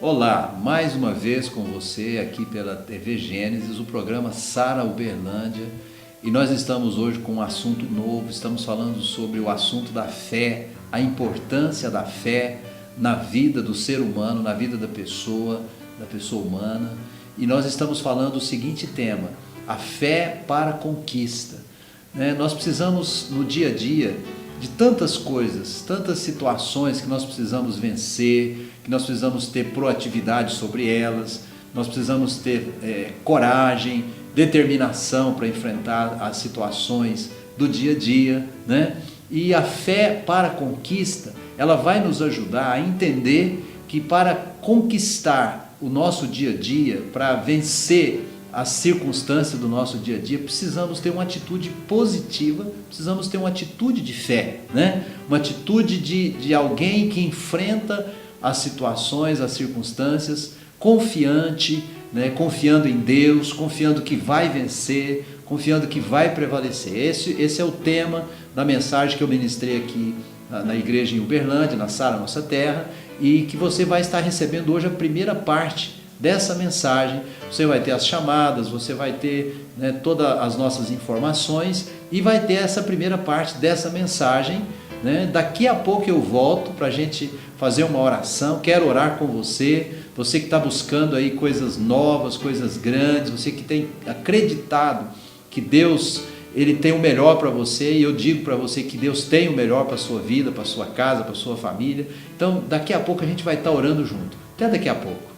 Olá, mais uma vez com você aqui pela TV Gênesis, o programa Sara Uberlândia, e nós estamos hoje com um assunto novo. Estamos falando sobre o assunto da fé, a importância da fé na vida do ser humano, na vida da pessoa humana, e nós estamos falando o seguinte tema: a fé para a conquista. Nós precisamos no dia a dia de tantas coisas, tantas situações que nós precisamos vencer, que nós precisamos ter proatividade sobre elas, nós precisamos ter coragem, determinação para enfrentar as situações do dia a dia, E a fé para a conquista, ela vai nos ajudar a entender que para conquistar o nosso dia a dia, para vencer as circunstâncias do nosso dia a dia, precisamos ter uma atitude positiva, precisamos ter uma atitude de fé, Uma atitude de alguém que enfrenta as situações, as circunstâncias, confiante, confiando em Deus, confiando que vai vencer, confiando que vai prevalecer. Esse é o tema da mensagem que eu ministrei aqui na igreja em Uberlândia, na Sara Nossa Terra, e que você vai estar recebendo hoje a primeira parte dessa mensagem. Você vai ter as chamadas, você vai ter todas as nossas informações e vai ter essa primeira parte dessa mensagem. Daqui a pouco eu volto para a gente fazer uma oração. Quero orar com você, você que está buscando aí coisas novas, coisas grandes, você que tem acreditado que Deus Ele tem o melhor para você, e eu digo para você que Deus tem o melhor para a sua vida, para a sua casa, para a sua família. Então daqui a pouco a gente vai estar orando junto. Até daqui a pouco.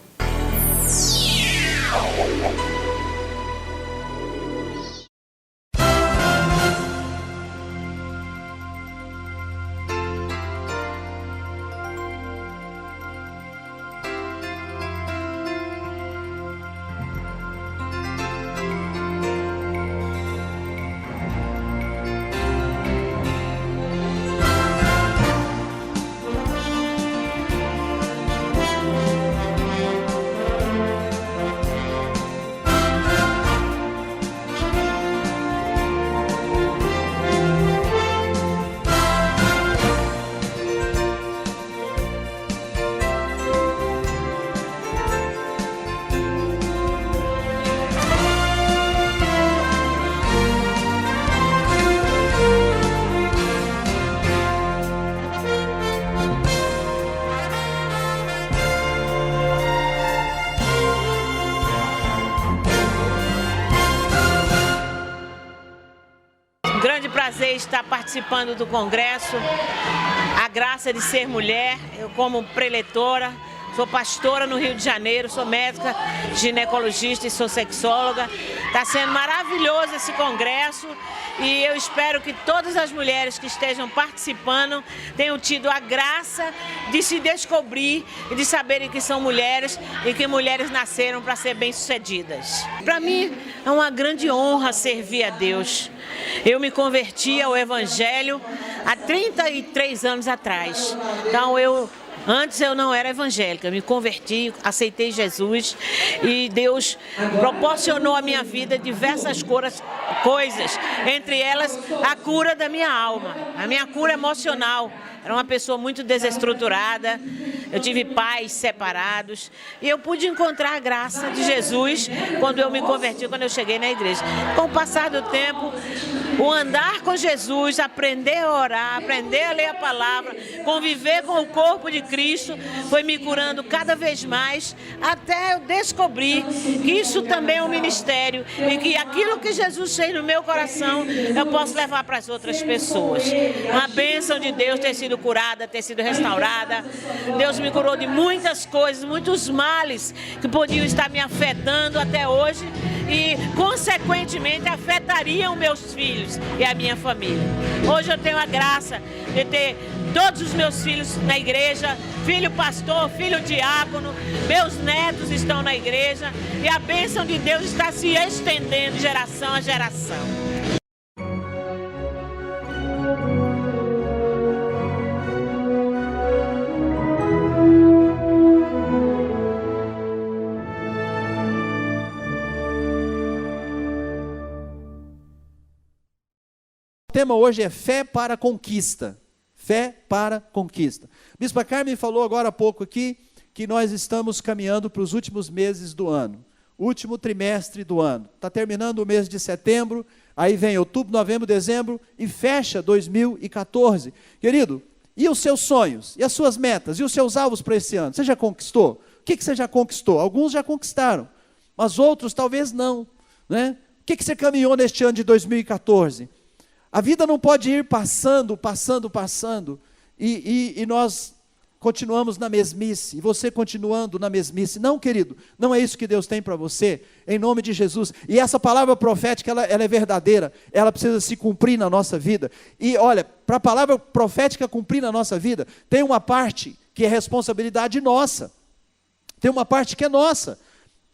Prazer estar participando do congresso, a graça de ser mulher. Eu, como preletora, sou pastora no Rio de Janeiro, sou médica, ginecologista e sou sexóloga. Está sendo maravilhoso esse congresso e eu espero que todas as mulheres que estejam participando tenham tido a graça de se descobrir e de saberem que são mulheres e que mulheres nasceram para ser bem-sucedidas. Para mim é uma grande honra servir a Deus. Eu me converti ao Evangelho há 33 anos atrás. Então antes eu não era evangélica, me converti, aceitei Jesus e Deus proporcionou à minha vida diversas coisas, entre elas a cura da minha alma, a minha cura emocional. Era uma pessoa muito desestruturada, eu tive pais separados e eu pude encontrar a graça de Jesus quando eu me converti, quando eu cheguei na igreja. Com o passar do tempo, o andar com Jesus, aprender a orar, aprender a ler a palavra, conviver com o corpo de Cristo, foi me curando cada vez mais, até eu descobrir que isso também é um ministério e que aquilo que Jesus fez no meu coração, eu posso levar para as outras pessoas. Uma bênção de Deus ter sido curada, ter sido restaurada. Deus me curou de muitas coisas, muitos males que podiam estar me afetando até hoje e, consequentemente, afetariam meus filhos e a minha família. Hoje eu tenho a graça de ter todos os meus filhos na igreja, filho pastor, filho diácono, meus netos estão na igreja e a bênção de Deus está se estendendo de geração a geração. O tema hoje é fé para a conquista. Fé para a conquista. Bispa Carmen falou agora há pouco aqui que nós estamos caminhando para os últimos meses do ano, último trimestre do ano. Está terminando o mês de setembro, aí vem outubro, novembro, dezembro e fecha 2014. Querido, e os seus sonhos, e as suas metas, e os seus alvos para esse ano? Você já conquistou? O que você já conquistou? Alguns já conquistaram, mas outros talvez não, né? O que você caminhou neste ano de 2014? A vida não pode ir passando, e nós continuamos na mesmice, e você continuando na mesmice. Não, querido, não é isso que Deus tem para você, em nome de Jesus. E essa palavra profética, ela é verdadeira, ela precisa se cumprir na nossa vida. E olha, para a palavra profética cumprir na nossa vida, tem uma parte que é responsabilidade nossa, tem uma parte que é nossa,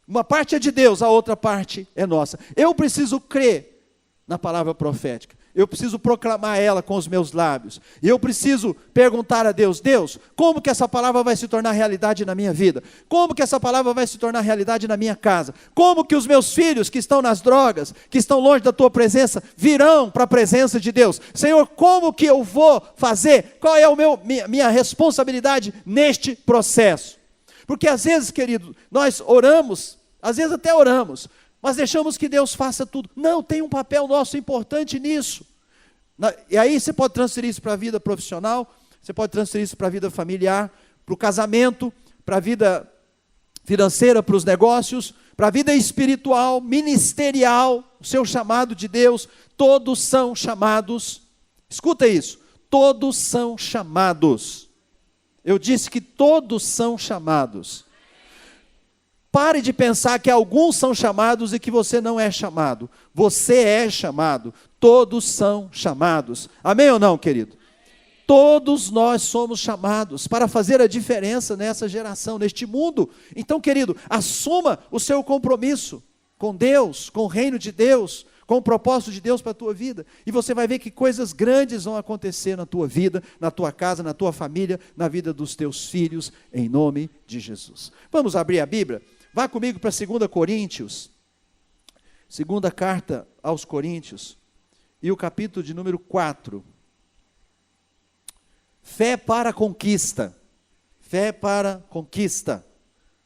uma parte é de Deus, a outra parte é nossa. Eu preciso crer na palavra profética, eu preciso proclamar ela com os meus lábios, e eu preciso perguntar a Deus: Deus, como que essa palavra vai se tornar realidade na minha vida? Como que essa palavra vai se tornar realidade na minha casa? Como que os meus filhos que estão nas drogas, que estão longe da tua presença, virão para a presença de Deus? Senhor, como que eu vou fazer? Qual é minha responsabilidade neste processo? Porque às vezes, querido, nós oramos, às vezes até oramos, mas deixamos que Deus faça tudo. Não, tem um papel nosso importante nisso. E aí você pode transferir isso para a vida profissional, você pode transferir isso para a vida familiar, para o casamento, para a vida financeira, para os negócios, para a vida espiritual, ministerial, o seu chamado de Deus. Todos são chamados. Escuta isso, todos são chamados. Eu disse que todos são chamados. Pare de pensar que alguns são chamados e que você não é chamado. Você é chamado. Todos são chamados. Amém ou não, querido? Todos nós somos chamados para fazer a diferença nessa geração, neste mundo. Então, querido, assuma o seu compromisso com Deus, com o reino de Deus, com o propósito de Deus para a tua vida. E você vai ver que coisas grandes vão acontecer na tua vida, na tua casa, na tua família, na vida dos teus filhos, em nome de Jesus. Vamos abrir a Bíblia? Vá comigo para 2 Coríntios, segunda carta aos Coríntios, e o capítulo de número 4. Fé para a conquista. Fé para a conquista.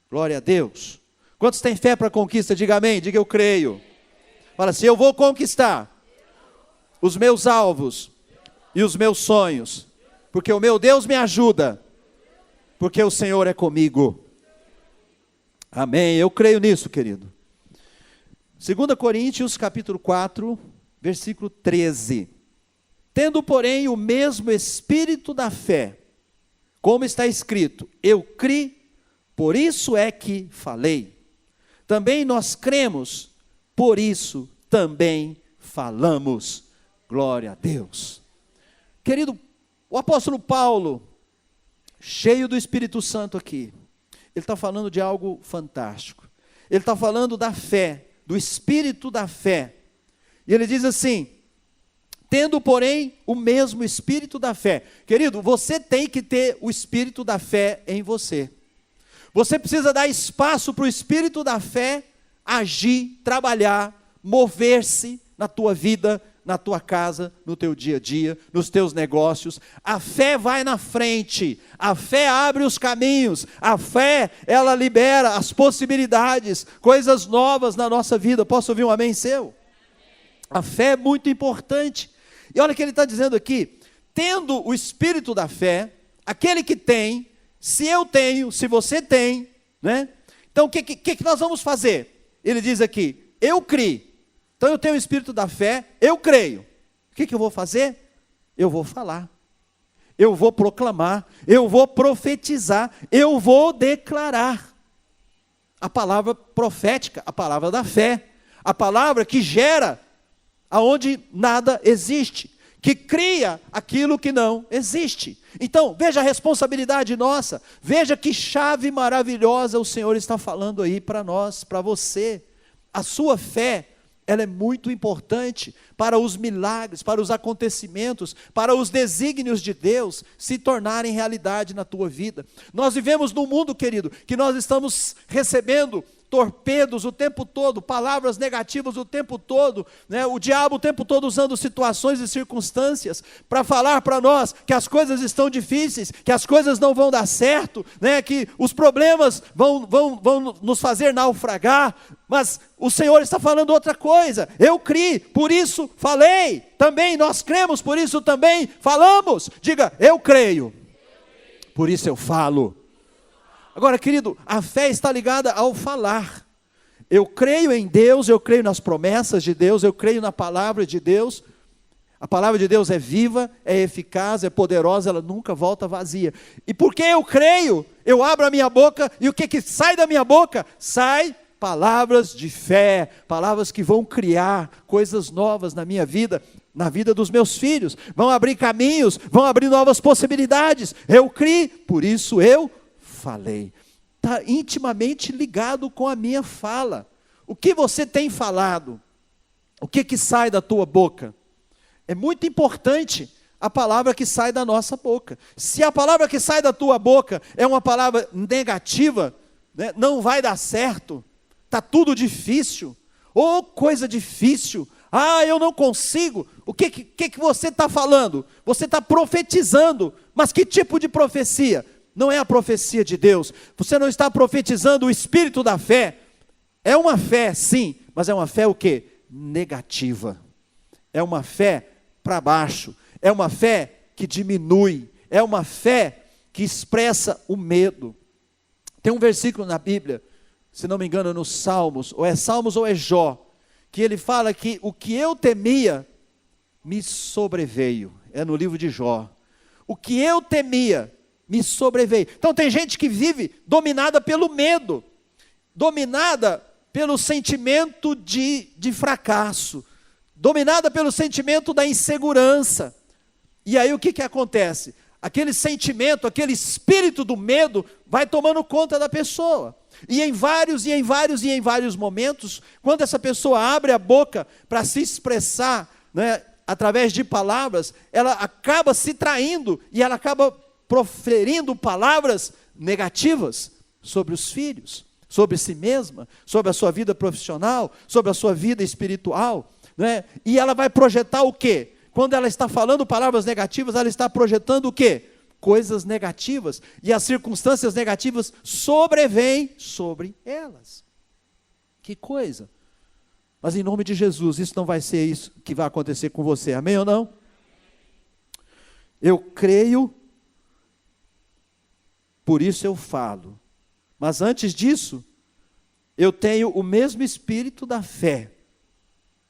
Glória a Deus. Quantos têm fé para a conquista? Diga amém, diga eu creio. Fala assim: eu vou conquistar os meus alvos e os meus sonhos, porque o meu Deus me ajuda, porque o Senhor é comigo. Amém, eu creio nisso, querido. 2 Coríntios, capítulo 4, versículo 13. Tendo, porém, o mesmo espírito da fé, como está escrito: eu criei, por isso é que falei. Também nós cremos, por isso também falamos. Glória a Deus. Querido, o apóstolo Paulo, cheio do Espírito Santo aqui, ele está falando de algo fantástico. Ele está falando da fé, do espírito da fé. E ele diz assim: tendo, porém, o mesmo espírito da fé. Querido, você tem que ter o espírito da fé em você. Você precisa dar espaço para o espírito da fé agir, trabalhar, mover-se na tua vida, na tua casa, no teu dia a dia, nos teus negócios. A fé vai na frente, a fé abre os caminhos, a fé, ela libera as possibilidades, coisas novas na nossa vida. Posso ouvir um amém seu? A fé é muito importante. E olha o que ele está dizendo aqui: tendo o espírito da fé, aquele que tem, se eu tenho, se você tem, né? Então o que nós vamos fazer? Ele diz aqui: eu criei. Então eu tenho o espírito da fé, eu creio. O que eu vou fazer? Eu vou falar, eu vou proclamar, eu vou profetizar, eu vou declarar a palavra profética, a palavra da fé, a palavra que gera aonde nada existe, que cria aquilo que não existe. Então, veja a responsabilidade nossa, veja que chave maravilhosa o Senhor está falando aí para nós, para você. A sua fé, ela é muito importante para os milagres, para os acontecimentos, para os desígnios de Deus se tornarem realidade na tua vida. Nós vivemos num mundo, querido, que nós estamos recebendo torpedos o tempo todo, palavras negativas o tempo todo, né? O diabo o tempo todo usando situações e circunstâncias para falar para nós que as coisas estão difíceis, que as coisas não vão dar certo, né? Que os problemas vão nos fazer naufragar, mas o Senhor está falando outra coisa. Eu criei, por isso falei, também nós cremos, por isso também falamos. Diga, eu creio, por isso eu falo. Agora, querido, a fé está ligada ao falar. Eu creio em Deus, eu creio nas promessas de Deus, eu creio na palavra de Deus. A palavra de Deus é viva, é eficaz, é poderosa, ela nunca volta vazia. E porque eu creio, eu abro a minha boca, e o que sai da minha boca? Sai palavras de fé, palavras que vão criar coisas novas na minha vida, na vida dos meus filhos, vão abrir caminhos, vão abrir novas possibilidades. Eu criei, por isso eu falei. Está intimamente ligado com a minha fala. O que você tem falado? O que sai da tua boca? É muito importante a palavra que sai da nossa boca. Se a palavra que sai da tua boca é uma palavra negativa, né, não vai dar certo, está tudo difícil, ou coisa difícil, eu não consigo. O que você está falando? Você está profetizando, mas que tipo de profecia? Não é a profecia de Deus. Você não está profetizando o espírito da fé. É uma fé, sim, mas é uma fé o quê? Negativa. É uma fé para baixo. É uma fé que diminui. É uma fé que expressa o medo. Tem um versículo na Bíblia, se não me engano, nos Salmos, ou é Jó, que ele fala que o que eu temia me sobreveio. É no livro de Jó. O que eu temia me sobreveio. Então tem gente que vive dominada pelo medo, dominada pelo sentimento de fracasso, dominada pelo sentimento da insegurança. E aí o que acontece? Aquele sentimento, aquele espírito do medo vai tomando conta da pessoa. E em vários momentos, quando essa pessoa abre a boca para se expressar, né, através de palavras, ela acaba se traindo e ela acaba proferindo palavras negativas sobre os filhos, sobre si mesma, sobre a sua vida profissional, sobre a sua vida espiritual, né? E ela vai projetar o quê? Quando ela está falando palavras negativas, ela está projetando o quê? Coisas negativas, e as circunstâncias negativas sobrevêm sobre elas. Que coisa! Mas em nome de Jesus, isso não vai ser isso que vai acontecer com você, amém ou não? Eu creio, por isso eu falo. Mas antes disso, eu tenho o mesmo espírito da fé.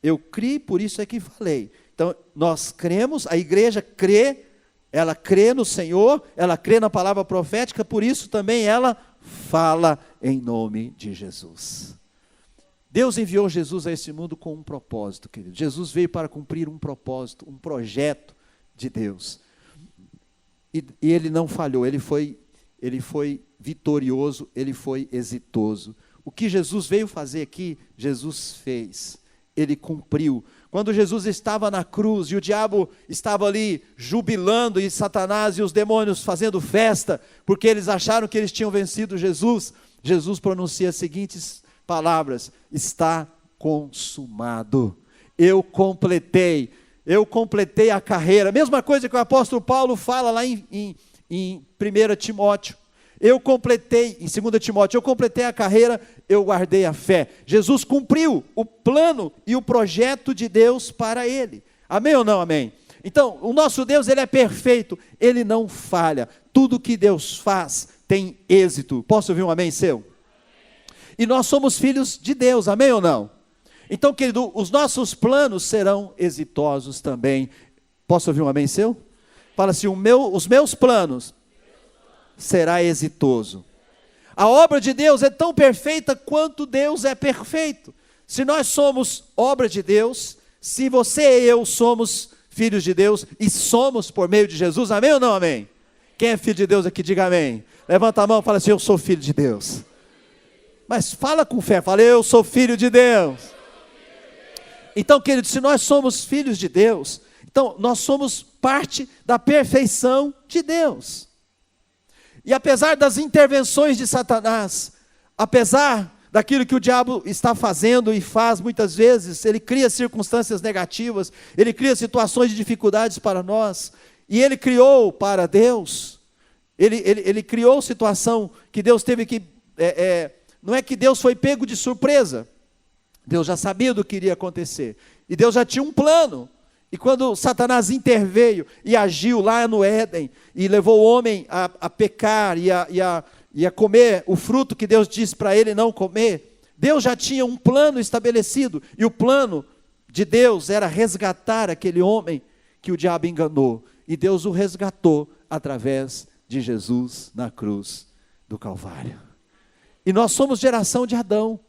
Eu criei, por isso é que falei. Então, nós cremos, a igreja crê, ela crê no Senhor, ela crê na palavra profética, por isso também ela fala em nome de Jesus. Deus enviou Jesus a esse mundo com um propósito, querido. Jesus veio para cumprir um propósito, um projeto de Deus. E ele não falhou, ele foi vitorioso, ele foi exitoso. O que Jesus veio fazer aqui, Jesus fez. Ele cumpriu. Quando Jesus estava na cruz e o diabo estava ali jubilando, e Satanás e os demônios fazendo festa, porque eles acharam que eles tinham vencido Jesus, Jesus pronuncia as seguintes palavras: está consumado. Eu completei a carreira. Mesma coisa que o apóstolo Paulo fala lá em 1 Timóteo. Eu completei, em 2 Timóteo, eu completei a carreira, eu guardei a fé. Jesus cumpriu o plano e o projeto de Deus para ele. Amém ou não amém? Então, o nosso Deus, ele é perfeito, ele não falha. Tudo que Deus faz tem êxito. Posso ouvir um amém seu? E nós somos filhos de Deus, amém ou não? Então, querido, os nossos planos serão exitosos também. Posso ouvir um amém seu? Fala assim, os meus planos será exitoso. A obra de Deus é tão perfeita quanto Deus é perfeito. Se nós somos obra de Deus, se você e eu somos filhos de Deus, e somos por meio de Jesus, amém ou não amém? Quem é filho de Deus aqui, diga amém. Levanta a mão e fala assim, eu sou filho de Deus. Mas fala com fé, fala, eu sou filho de Deus. Então, querido, se nós somos filhos de Deus, então nós somos parte da perfeição de Deus. E apesar das intervenções de Satanás, apesar daquilo que o diabo está fazendo e faz muitas vezes. Ele cria circunstâncias negativas, ele cria situações de dificuldades para nós, e ele criou para Deus, ele criou situação que Deus teve que, não é que Deus foi pego de surpresa, Deus já sabia do que iria acontecer, e Deus já tinha um plano. E quando Satanás interveio e agiu lá no Éden, e levou o homem a pecar e a comer o fruto que Deus disse para ele não comer, Deus já tinha um plano estabelecido, e o plano de Deus era resgatar aquele homem que o diabo enganou, e Deus o resgatou através de Jesus na cruz do Calvário. E nós somos geração de Adão,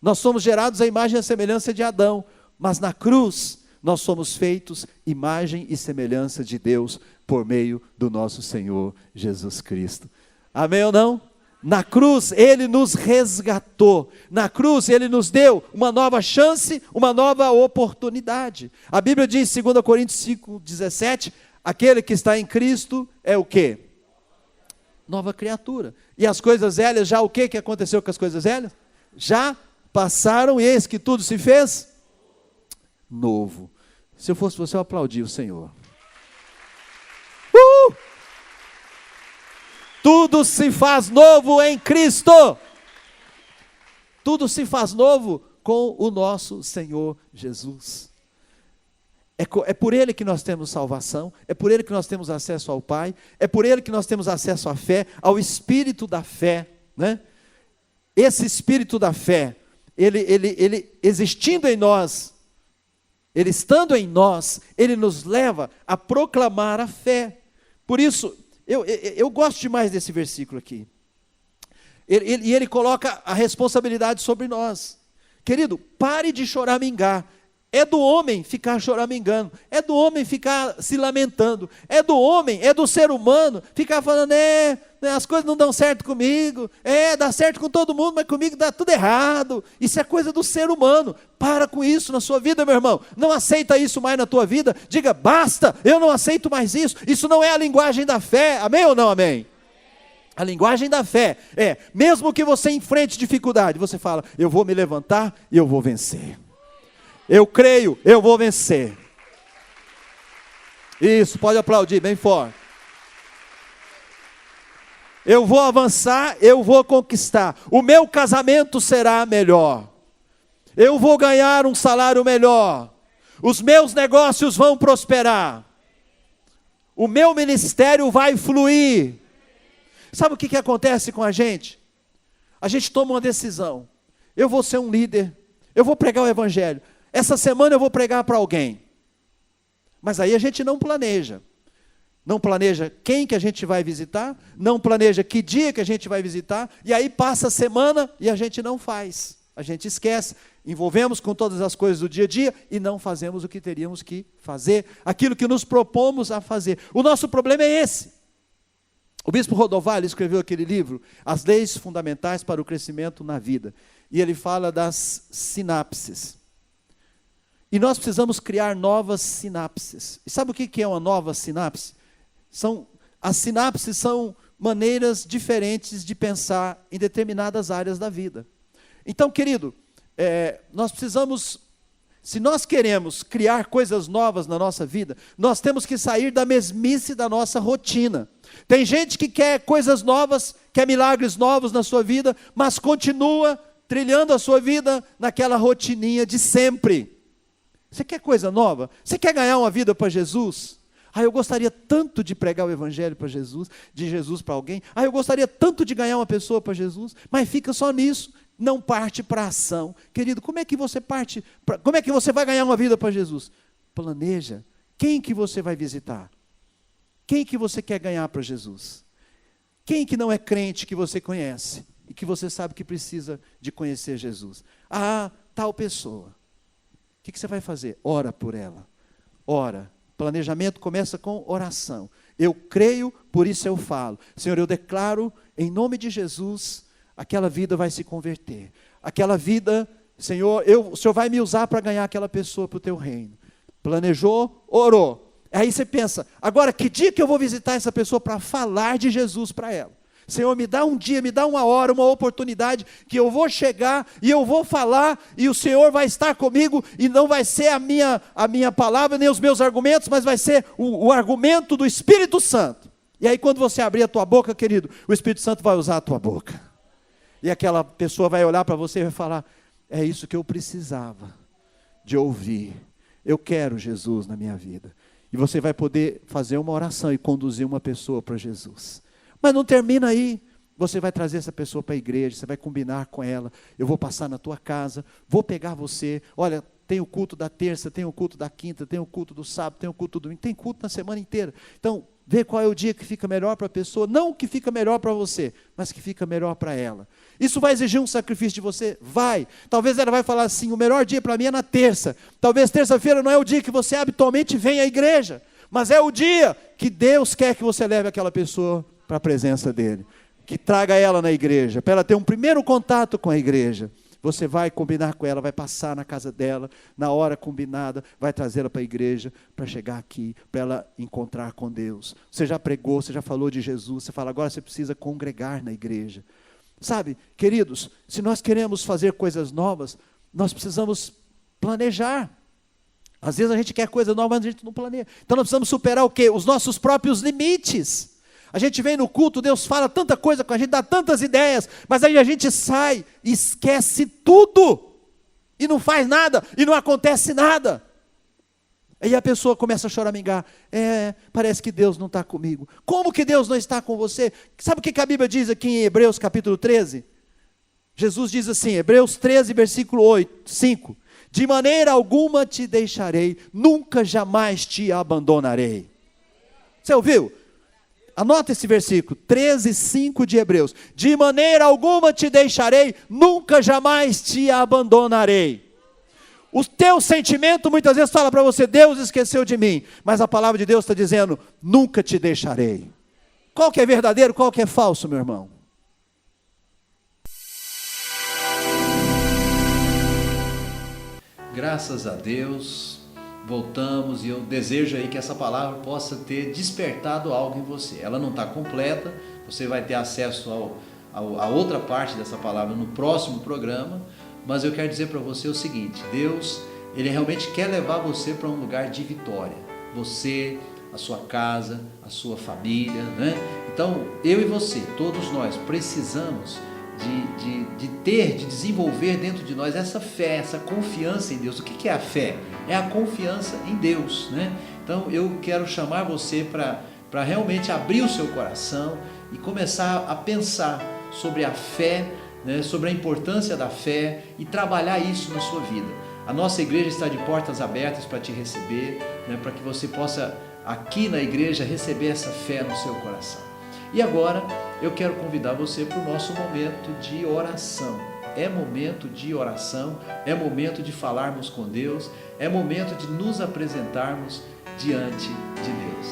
nós somos gerados à imagem e à semelhança de Adão, mas na cruz nós somos feitos imagem e semelhança de Deus por meio do nosso Senhor Jesus Cristo. Amém ou não? Na cruz Ele nos resgatou, na cruz Ele nos deu uma nova chance, uma nova oportunidade. A Bíblia diz, 2 Coríntios 5,17, aquele que está em Cristo é o quê? Nova criatura. E as coisas velhas, já o que aconteceu com as coisas velhas? Já passaram, e eis que tudo se fez novo. Se eu fosse você, eu aplaudia o Senhor. Tudo se faz novo em Cristo. Tudo se faz novo com o nosso Senhor Jesus. É por Ele que nós temos salvação, é por Ele que nós temos acesso ao Pai, é por Ele que nós temos acesso à fé, ao Espírito da fé, né? Esse Espírito da fé, ele existindo em nós, Ele estando em nós, Ele nos leva a proclamar a fé. Por isso, eu gosto demais desse versículo aqui. E ele coloca a responsabilidade sobre nós. Querido, pare de choramingar. É do homem ficar choramingando, é do homem ficar se lamentando, é do homem, é do ser humano ficar falando, as coisas não dão certo comigo, dá certo com todo mundo, mas comigo dá tudo errado. Isso é coisa do ser humano. Para com isso na sua vida, meu irmão. Não aceita isso mais na tua vida. Diga, basta, eu não aceito mais isso. Isso não é a linguagem da fé. Amém ou não amém? A linguagem da fé é, mesmo que você enfrente dificuldade, você fala, eu vou me levantar e eu vou vencer. Eu creio, eu vou vencer. Isso, pode aplaudir bem forte. Eu vou avançar, eu vou conquistar. O meu casamento será melhor. Eu vou ganhar um salário melhor. Os meus negócios vão prosperar. O meu ministério vai fluir. Sabe o que acontece com a gente? A gente toma uma decisão. Eu vou ser um líder. Eu vou pregar o evangelho. Essa semana eu vou pregar para alguém. Mas aí a gente não planeja. Não planeja quem que a gente vai visitar, não planeja que dia que a gente vai visitar, e aí passa a semana e a gente não faz. A gente esquece, envolvemos com todas as coisas do dia a dia e não fazemos o que teríamos que fazer, aquilo que nos propomos a fazer. O nosso problema é esse. O bispo Rodovalho escreveu aquele livro, As Leis Fundamentais para o Crescimento na Vida, e ele fala das sinapses. E nós precisamos criar novas sinapses. E sabe o que é uma nova sinapse? As sinapses são maneiras diferentes de pensar em determinadas áreas da vida. Então, querido, nós precisamos, se nós queremos criar coisas novas na nossa vida, nós temos que sair da mesmice da nossa rotina. Tem gente que quer coisas novas, quer milagres novos na sua vida, mas continua trilhando a sua vida naquela rotininha de sempre. Você quer coisa nova? Você quer ganhar uma vida para Jesus? Eu gostaria tanto de pregar o evangelho para Jesus, de Jesus para alguém. Eu gostaria tanto de ganhar uma pessoa para Jesus, mas fica só nisso, não parte para a ação. Querido, como é que você como é que você vai ganhar uma vida para Jesus? Planeja. Quem que você vai visitar? Quem que você quer ganhar para Jesus? Quem que não é crente que você conhece e que você sabe que precisa de conhecer Jesus? Tal pessoa. O que você vai fazer? Ora por ela. Ora. Planejamento começa com oração. Eu creio, por isso eu falo. Senhor, eu declaro, em nome de Jesus, aquela vida vai se converter. Aquela vida, Senhor, o Senhor vai me usar para ganhar aquela pessoa para o teu reino. Planejou, orou. Aí você pensa, agora que dia que eu vou visitar essa pessoa para falar de Jesus para ela? Senhor, me dá um dia, me dá uma hora, uma oportunidade, que eu vou chegar e eu vou falar, e o Senhor vai estar comigo, e não vai ser a minha palavra, nem os meus argumentos, mas vai ser o argumento do Espírito Santo. E aí quando você abrir a tua boca, querido, o Espírito Santo vai usar a tua boca. E aquela pessoa vai olhar para você e vai falar, é isso que eu precisava de ouvir. Eu quero Jesus na minha vida. E você vai poder fazer uma oração e conduzir uma pessoa para Jesus. Mas não termina aí. Você vai trazer essa pessoa para a igreja, você vai combinar com ela. Eu vou passar na tua casa, vou pegar você. Olha, tem o culto da terça, tem o culto da quinta, tem o culto do sábado, tem o culto do domingo. Tem culto na semana inteira. Então, vê qual é o dia que fica melhor para a pessoa. Não que fica melhor para você, mas que fica melhor para ela. Isso vai exigir um sacrifício de você? Vai. Talvez ela vai falar assim, o melhor dia para mim é na terça. Talvez terça-feira não é o dia que você habitualmente vem à igreja, mas é o dia que Deus quer que você leve aquela pessoa para a presença dele. Que traga ela na igreja, para ela ter um primeiro contato com a igreja. Você vai combinar com ela, vai passar na casa dela, na hora combinada, vai trazê-la para a igreja, para chegar aqui, para ela encontrar com Deus. Você já pregou, você já falou de Jesus, você fala, agora você precisa congregar na igreja. Sabe, queridos, se nós queremos fazer coisas novas, nós precisamos planejar. Às vezes a gente quer coisa nova, mas a gente não planeja. Então nós precisamos superar o quê? Os nossos próprios limites. A gente vem no culto, Deus fala tanta coisa com a gente, dá tantas ideias, mas aí a gente sai e esquece tudo, e não faz nada, e não acontece nada. Aí a pessoa começa a choramingar, parece que Deus não está comigo. Como que Deus não está com você? Sabe o que a Bíblia diz aqui em Hebreus capítulo 13? Jesus diz assim, Hebreus 13, versículo 5, de maneira alguma te deixarei, nunca jamais te abandonarei. Você ouviu? Anota esse versículo, 13:5 de Hebreus. De maneira alguma te deixarei, nunca jamais te abandonarei. O teu sentimento muitas vezes fala para você, Deus esqueceu de mim. Mas a palavra de Deus está dizendo, nunca te deixarei. Qual que é verdadeiro, qual que é falso, meu irmão? Graças a Deus, voltamos, e eu desejo aí que essa palavra possa ter despertado algo em você. Ela não está completa, você vai ter acesso a outra parte dessa palavra no próximo programa, mas eu quero dizer para você o seguinte, Deus, Ele realmente quer levar você para um lugar de vitória. Você, a sua casa, a sua família, né? Então, eu e você, todos nós, precisamos de desenvolver dentro de nós essa fé, essa confiança em Deus. O que é a fé? É a confiança em Deus, né? Então eu quero chamar você para realmente abrir o seu coração e começar a pensar sobre a fé, né? Sobre a importância da fé e trabalhar isso na sua vida. A nossa igreja está de portas abertas para te receber, né? Para que você possa aqui na igreja receber essa fé no seu coração. E agora eu quero convidar você para o nosso momento de oração. É momento de oração, é momento de falarmos com Deus, é momento de nos apresentarmos diante de Deus.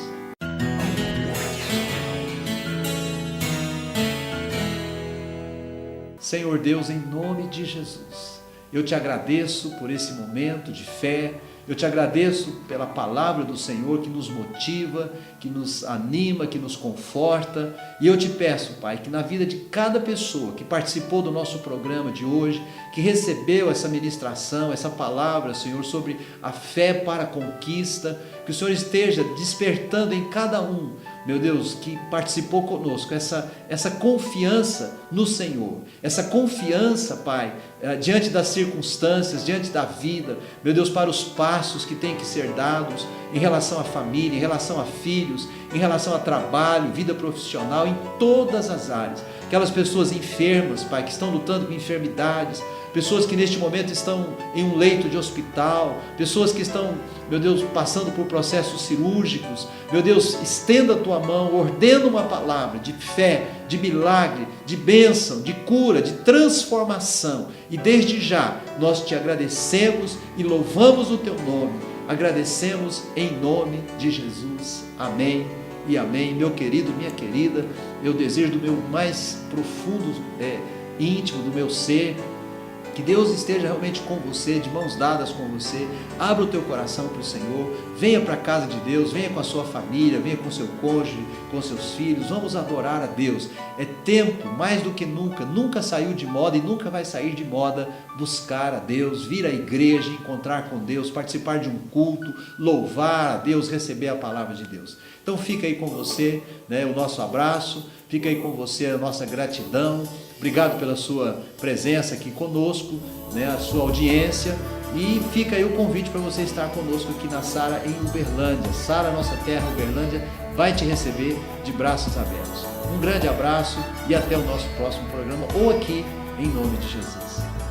Senhor Deus, em nome de Jesus, eu te agradeço por esse momento de fé. Eu te agradeço pela palavra do Senhor que nos motiva, que nos anima, que nos conforta. E eu te peço, Pai, que na vida de cada pessoa que participou do nosso programa de hoje, que recebeu essa ministração, essa palavra, Senhor, sobre a fé para a conquista, que o Senhor esteja despertando em cada um, meu Deus, que participou conosco, essa confiança no Senhor, essa confiança, Pai, diante das circunstâncias, diante da vida, meu Deus, para os passos que têm que ser dados em relação à família, em relação a filhos, em relação a trabalho, vida profissional, em todas as áreas. Aquelas pessoas enfermas, Pai, que estão lutando com enfermidades, pessoas que neste momento estão em um leito de hospital, pessoas que estão, meu Deus, passando por processos cirúrgicos. Meu Deus, estenda a tua mão, ordena uma palavra de fé, de milagre, de bênção, de cura, de transformação. E desde já nós te agradecemos e louvamos o teu nome. Agradecemos em nome de Jesus. Amém e amém. Meu querido, minha querida, eu desejo do meu mais profundo íntimo, do meu ser, Que Deus esteja realmente com você, de mãos dadas com você. Abra o teu coração para o Senhor. Venha para a casa de Deus, venha com a sua família, venha com seu cônjuge, com seus filhos. Vamos adorar a Deus. É tempo, mais do que nunca, nunca saiu de moda e nunca vai sair de moda buscar a Deus, vir à igreja, encontrar com Deus, participar de um culto, louvar a Deus, receber a palavra de Deus. Então fica aí com você, né, o nosso abraço, fica aí com você a nossa gratidão. Obrigado pela sua presença aqui conosco, né, a sua audiência, e fica aí o convite para você estar conosco aqui na Sara em Uberlândia. Sara, nossa terra, Uberlândia, vai te receber de braços abertos. Um grande abraço e até o nosso próximo programa, ou aqui, em nome de Jesus.